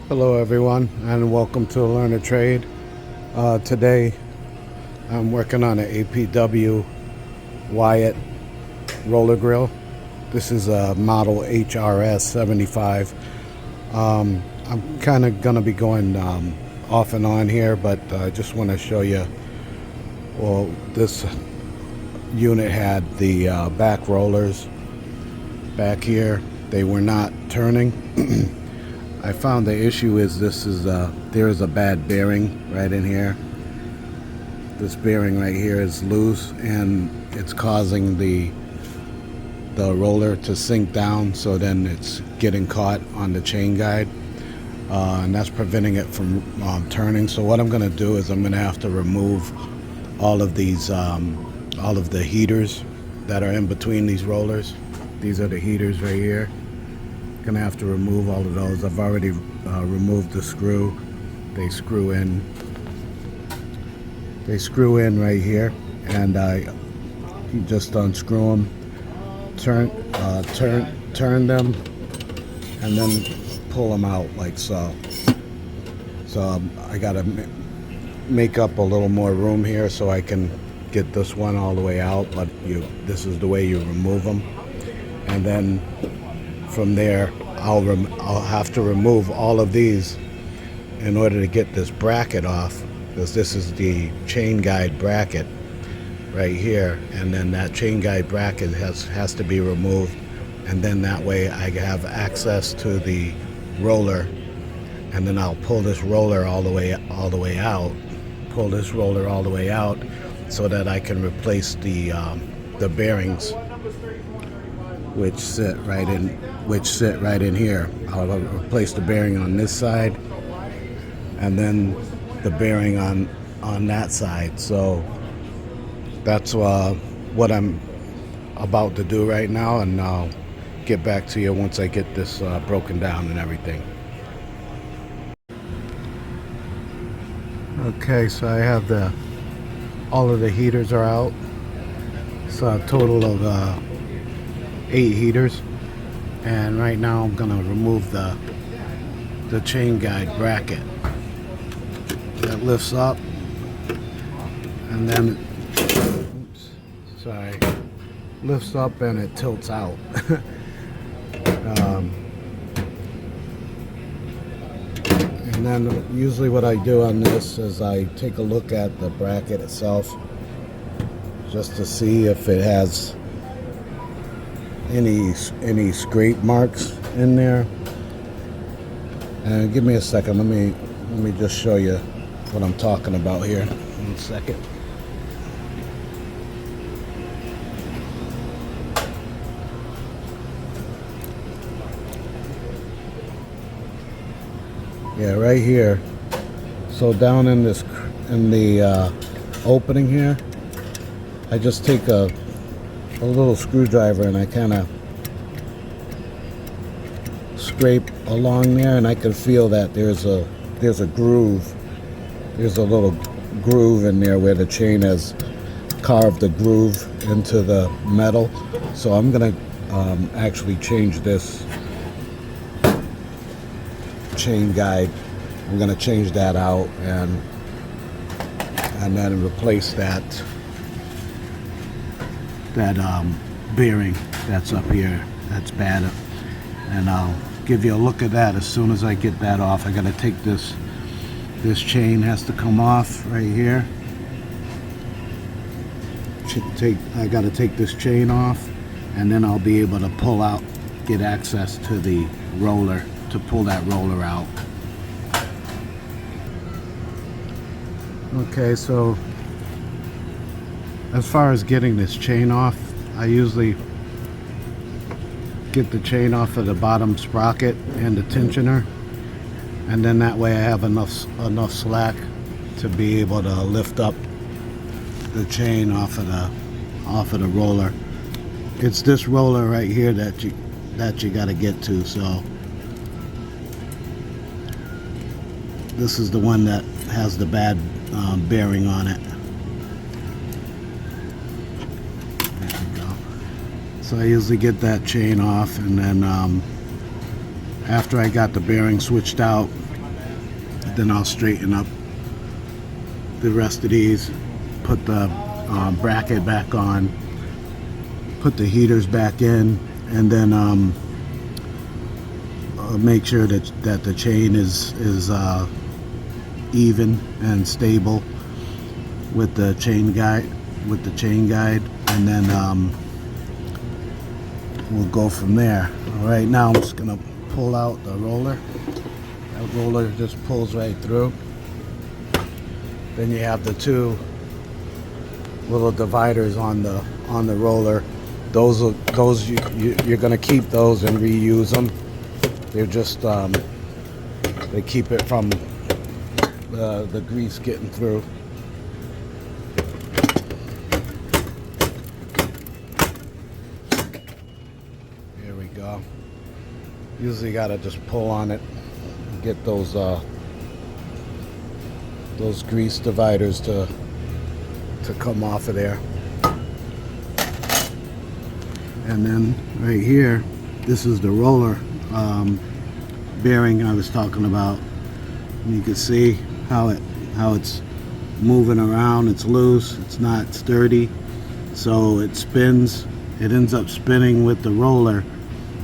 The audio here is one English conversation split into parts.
Hello everyone and welcome to Learn a Trade. Today I'm working on an APW Wyatt roller grill. This is a model HRS 75. I'm kind of going to be going off and on here, but I just want to show you, well, this unit had the back rollers back here. They were not turning. I found the issue is there is a bad bearing right in here. This bearing right here is loose and it's causing the roller to sink down, so then it's getting caught on the chain guide, and that's preventing it from turning. So what I'm going to do is I'm going to have to remove all of these all of the heaters that are in between these rollers. These are the heaters right here. Gonna have to remove all of those. I've already removed the screw. They screw in right here, and you just unscrew them, turn them, and then pull them out like so. So I gotta make up a little more room here so I can get this one all the way out, but this is the way you remove them. And then from there I'll have to remove all of these in order to get this bracket off, because this is the chain guide bracket right here, and then that chain guide bracket has to be removed, and then that way I have access to the roller, and then I'll pull this roller all the way out, pull this roller all the way out so that I can replace the bearings which sit right in here. I'll replace the bearing on this side and then the bearing on that side. So that's what I'm about to do right now, and I'll get back to you once I get this broken down and everything. Okay, so I have all of the heaters are out. So a total of 8 heaters, and right now I'm gonna remove the chain guide bracket that lifts up, and then lifts up and it tilts out. And then usually what I do on this is I take a look at the bracket itself just to see if it has any scrape marks in there. And give me a second, let me just show you what I'm talking about here. 1 second. Yeah, right here. So down in the opening here, I just take a little screwdriver and I kind of scrape along there, and I can feel that there's a groove. There's a little groove in there where the chain has carved a groove into the metal. So I'm gonna actually change this chain guide. I'm gonna change that out and then replace that bearing that's up here that's bad, and I'll give you a look at that as soon as I get that off. I gotta take this chain has to come off right here. I gotta take this chain off, and then I'll be able to get access to the roller to pull that roller out. Okay, so as far as getting this chain off, I usually get the chain off of the bottom sprocket and the tensioner, and then that way I have enough slack to be able to lift up the chain off of the roller. It's this roller right here that you got to get to. So this is the one that has the bad bearing on it. There we go. So I usually get that chain off, and then after I got the bearing switched out, then I'll straighten up the rest of these, put the bracket back on, put the heaters back in, and then make sure that the chain is even and stable with the chain guide, and then we'll go from there. Right now I'm just gonna pull out the roller. That roller just pulls right through. Then you have the two little dividers on the roller. Those you're gonna keep those and reuse them. They're just they keep it from the grease getting through. Here we go. Usually gotta just pull on it and get those grease dividers to come off of there. And then right here, this is the roller bearing I was talking about. You can see how it's moving around. It's loose, it's not sturdy, so it spins. It ends up spinning with the roller,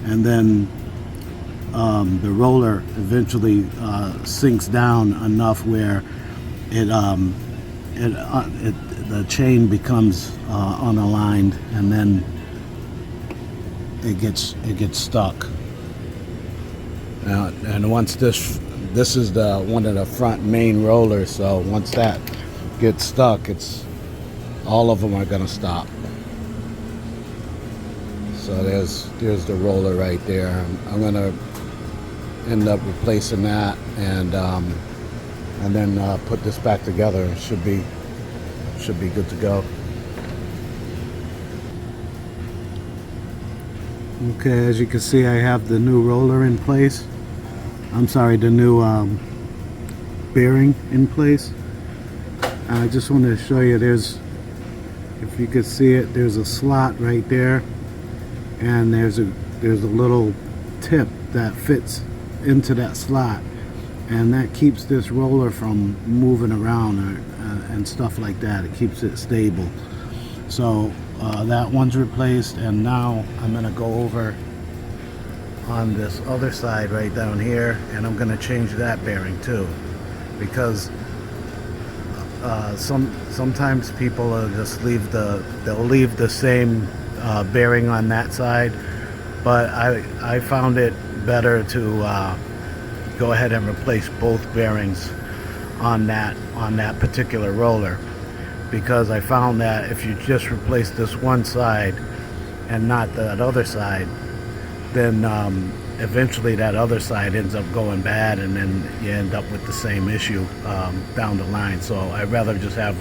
and then the roller eventually sinks down enough where the chain becomes unaligned, and then it gets stuck. And once this is the one of the front main rollers, so once that gets stuck, all of them are gonna stop. So there's the roller right there. I'm gonna end up replacing that and then put this back together. It should be good to go. Okay, as you can see, I have the new roller in place. I'm sorry, the new bearing in place. I just wanted to show you, if you could see it, there's a slot right there, and there's a little tip that fits into that slot, and that keeps this roller from moving around and stuff like that. It keeps it stable. So that one's replaced, and now I'm gonna go over on this other side right down here, and I'm gonna change that bearing too, because sometimes people will just leave the same bearing on that side, but I found it better to go ahead and replace both bearings on that particular roller, because I found that if you just replace this one side and not that other side, then eventually that other side ends up going bad, and then you end up with the same issue down the line. So I'd rather just have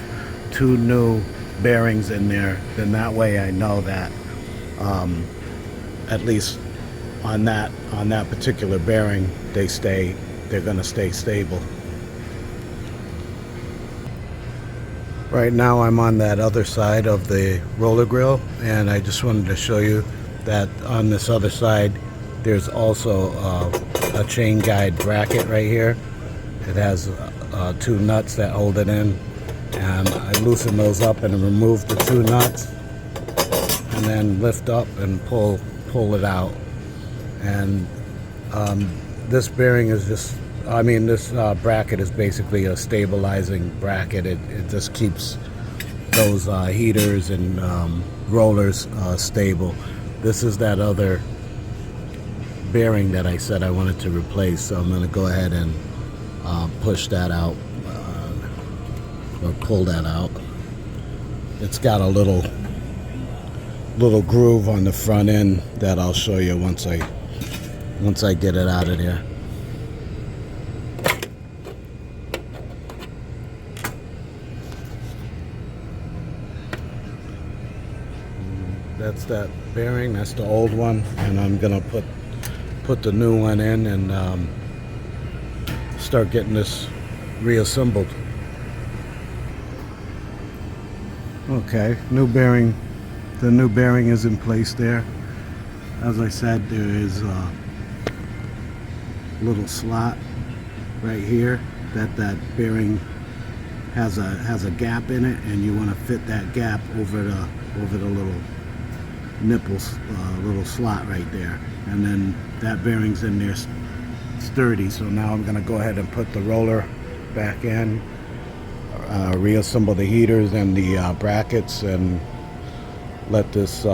two new bearings in there, then that way I know that at least on that particular bearing they're gonna stay stable. Right now I'm on that other side of the roller grill, and I just wanted to show you that on this other side there's also a chain guide bracket right here. It has two nuts that hold it in, and I loosen those up and remove the two nuts, and then lift up and pull it out. And this bearing is just, this bracket is basically a stabilizing bracket. It just keeps those heaters and rollers stable. This is that other bearing that I said I wanted to replace, so I'm going to go ahead and push that out, or pull that out. It's got a little groove on the front end that I'll show you once I get it out of there. That's that bearing, that's the old one, and I'm gonna put the new one in and start getting this reassembled. Okay, the new bearing is in place there. As I said, there is a little slot right here that bearing has a gap in it, and you want to fit that gap over the little nipples, little slot right there, and then that bearing's in there sturdy. So now I'm going to go ahead and put the roller back in, reassemble the heaters and the brackets, and let this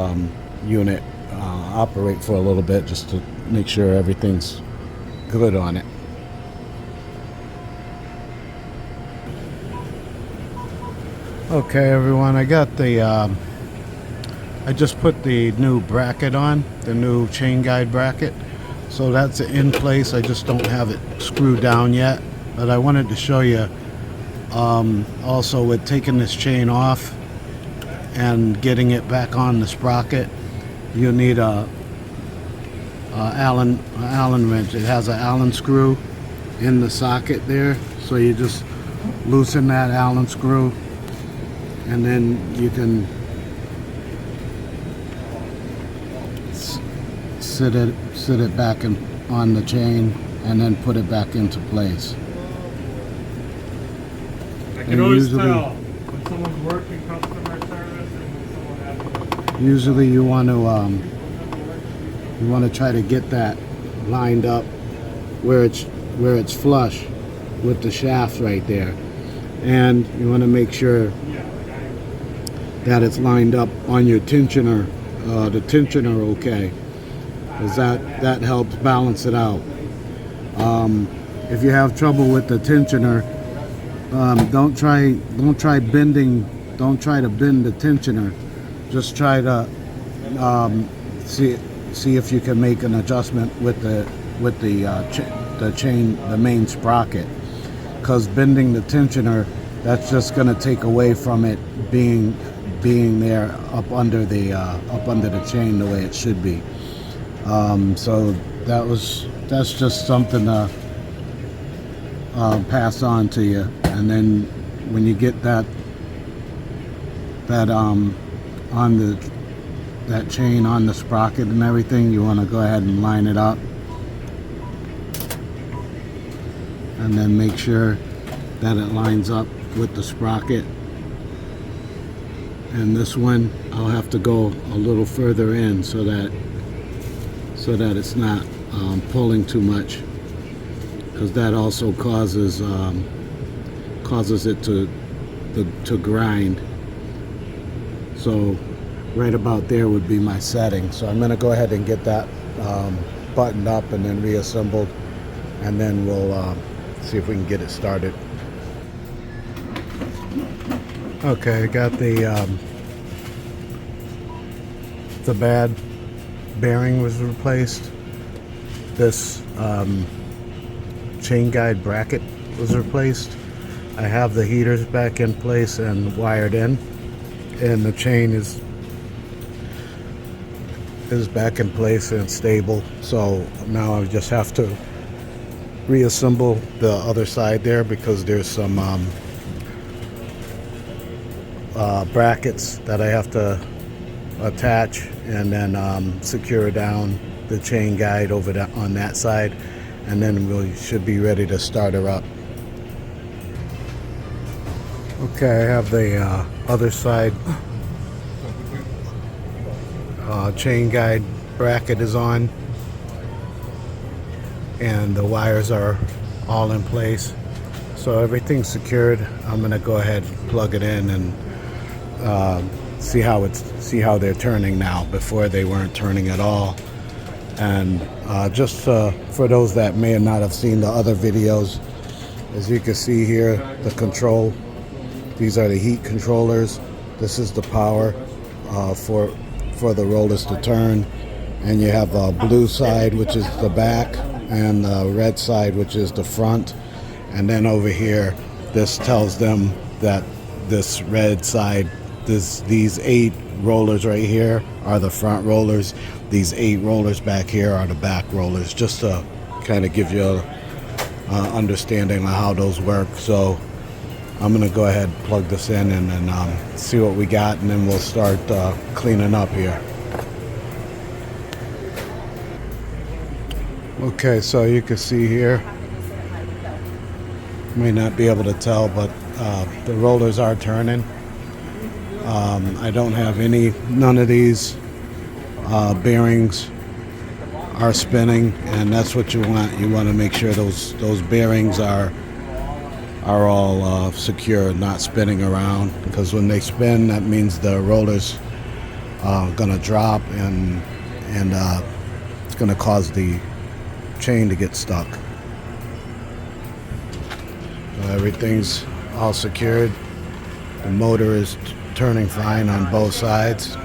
unit operate for a little bit just to make sure everything's good on it. Okay everyone, I got the I just put the new bracket on, the new chain guide bracket, so that's in place. I just don't have it screwed down yet, but I wanted to show you also with taking this chain off and getting it back on the sprocket, you need a Allen wrench. It has an Allen screw in the socket there, so you just loosen that Allen screw, and then you can sit it back on the chain, and then put it back into place. I can always tell when someone's working customer service and when someone has. Usually you want to try to get that lined up where it's flush with the shaft right there, and you want to make sure that it's lined up on your tensioner, the tensioner, okay, because that helps balance it out. If you have trouble with the tensioner, don't try to bend the tensioner. Just try to see if you can make an adjustment with the chain, the main sprocket, because bending the tensioner, that's just going to take away from it being there up under the chain the way it should be. So that's just something to pass on to you. And then when you get that chain on the sprocket and everything, you want to go ahead and line it up, and then make sure that it lines up with the sprocket. And this one, I'll have to go a little further in so that it's not pulling too much, because that also causes it to grind. So right about there would be my setting. So I'm going to go ahead and get that buttoned up and then reassembled, and then we'll see if we can get it started. Okay, I got the bad bearing was replaced. This chain guide bracket was replaced. I have the heaters back in place and wired in, and the chain is back in place and stable. So now I just have to reassemble the other side there, because there's some brackets that I have to attach, and then secure down the chain guide over on that side, and then we should be ready to start her up. Okay, I have the other side chain guide bracket is on, and the wires are all in place, so everything's secured. I'm gonna go ahead and plug it in and see how they're turning now. Before they weren't turning at all. And just for those that may not have seen the other videos, as you can see here, the control, these are the heat controllers. This is the power for the rollers to turn, and you have a blue side, which is the back, and the red side, which is the front. And then over here, this tells them that this red side, these 8 rollers right here are the front rollers. These 8 rollers back here are the back rollers, just to kind of give you a understanding of how those work. So I'm gonna go ahead and plug this in and then see what we got, and then we'll start cleaning up here. Okay, so you can see here may not be able to tell, but the rollers are turning. I don't have none of these bearings are spinning, and that's what you want. You want to make sure those bearings are all secure, not spinning around, because when they spin, that means the rollers gonna drop, and it's gonna cause the chain to get stuck. So everything's all secured. The motor is turning fine on both sides.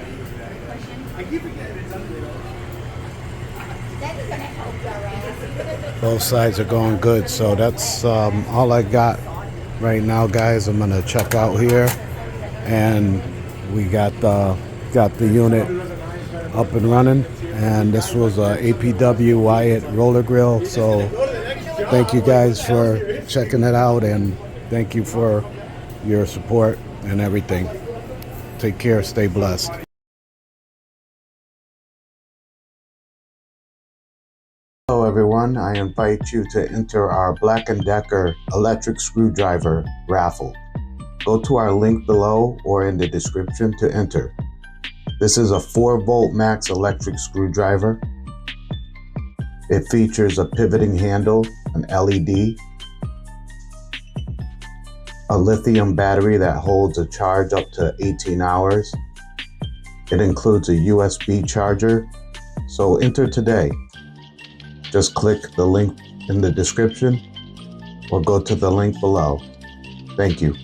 Both sides are going good, so that's all I got right now, guys. I'm gonna check out here, and we got the unit up and running, and this was a APW Wyatt roller grill. So thank you guys for checking it out, and thank you for your support and everything. Take care, stay blessed. Hello everyone, I invite you to enter our Black & Decker electric screwdriver raffle. Go to our link below or in the description to enter. This is a 4-volt max electric screwdriver. It features a pivoting handle, an LED, a lithium battery that holds a charge up to 18 hours. It includes a USB charger, so enter today. Just click the link in the description or go to the link below. Thank you.